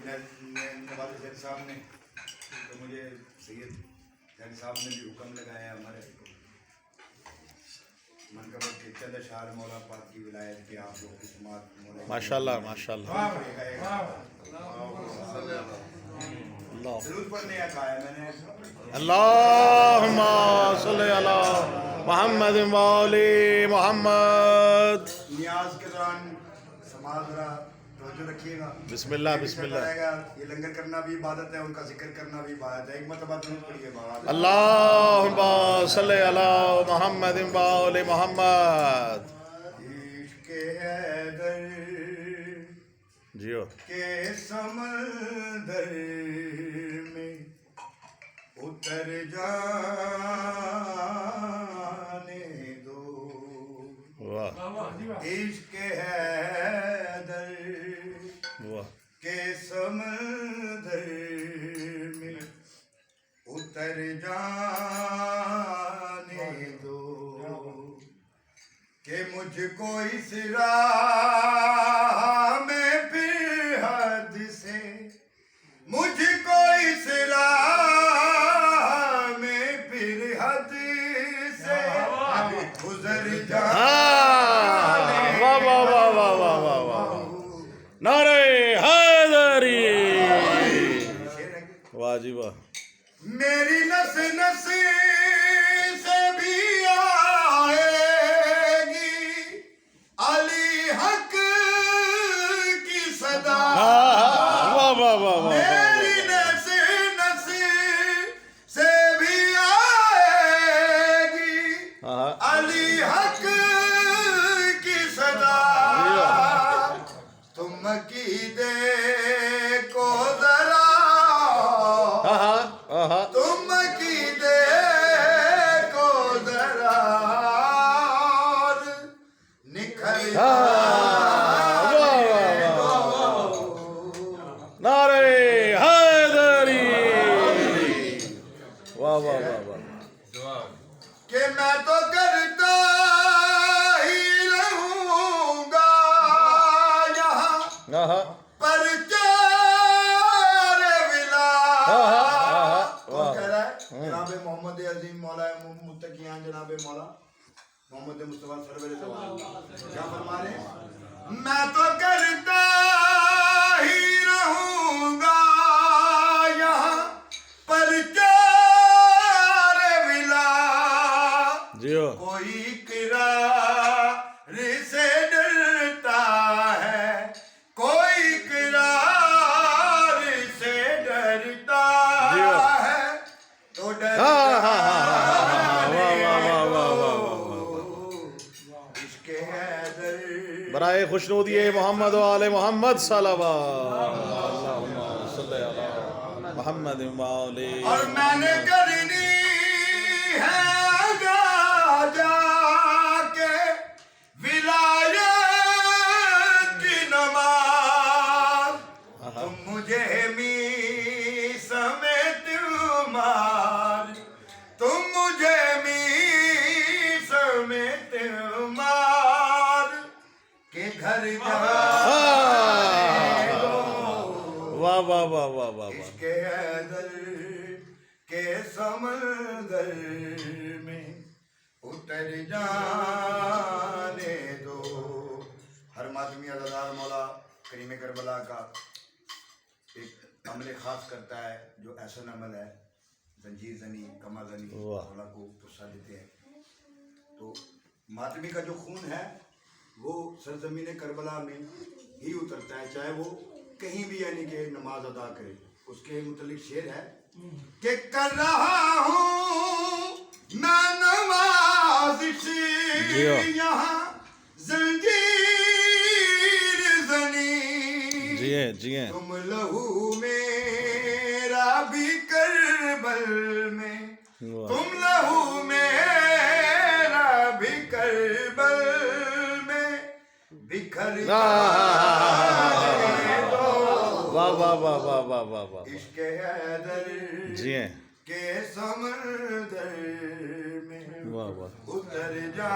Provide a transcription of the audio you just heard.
نواز سید صاحب نے تو مجھے سید سید صاحب نے بھی حکم لگایا ہمارے منقبت کے چند اشعار مولا پاک کی ولایت کے آپ لوگ کی سماعت مولا ماشاءاللہ ماشاءاللہ ضرور پڑھنے کا ہے میں نے اللہم صلی علی محمد مولی محمد. نیاز کے دوران سماعت ذرا توجہ رکھیے گا. بسم اللہ بسم اللہ. یہ لنگر کرنا بھی عبادت ہے, ان کا ذکر کرنا بھی عبادت ہے. ایک مرتبہ ضرور پڑھیے بابا. اللہم صلی علی محمد مولی محمد. عشق حیدر جیو کے سمندر میں اتر جانے دو. واہ عشق حیدر واہ. کے سمندر میں اتر جانے دو کہ مجھ کو اس راہ میں پھر حد سے مجھ کو اس راہ میں پھر حد سے گزر جانے واہ واہ واہ واہ واہ واہ واہ. نعرہ حیدری. واہ جی واہ. میری نس نس سے بھی آئے گی علی حق کی صدا. واہ واہ واہ واہ. میری نس نس سے بھی آئے گی علی حق کی صدا. تم کی دیکھو ذرا تم کی دیکھو ذرا نکھر نعرہ حیدری. واہ واہ واہ واہ. کہ میں تو کرتا ہی رہوں گا یہاں پر چار ولا. کون کہہ رہا ہے؟ جناب محمد عظیم مولا متقیان جناب مولا محمد مصطفیٰ سرور جوان کیا فرما رہے ہیں؟ میں تو کرتا ہی رہوں گا یہاں پر چار ولا. جیو کوئی اقرار سے ڈرتا ہے کوئی اقرار سے ڈرتا ہے تو ڈرتا عشق حیدر برائے خوشنودی محمد و آل محمد صلوات. اللہم صلی علی محمد مولی. اور میں نے کرنی ہے جا جا کے ولایت کی نماز. تم مجھے میس میں تمار تم مجھے میس میں تمار کہ گھر جانے دو. واہ واہ واہ واہ واہ واہ. عشق حیدر کے سمندر میں اتر جانے دو. ہر ماتمی عزادار مولا کریم کربلا کا ایک عمل خاص کرتا ہے جو ایسا عمل ہے زنجیر زنی کمر زنی مولا کو غصہ دیتے ہیں. تو ماتمی کا جو خون ہے وہ سرزمین کربلا میں ہی اترتا ہے چاہے وہ کہیں بھی یعنی کہ نماز ادا کرے. اس کے متعلق شعر ہے کہ کر رہا ہوں میں نوازش یہاں زنجیر زنی. جی ہیں تم لہو میرا بھی کربل میں تم لہو میرا بھی کربل میں بکھر جانے دو. واہ واہ واہ واہ واہ واہ واہ. عشق حیدر جی ہیں کے سمندر میں واہ واہ. اتر جا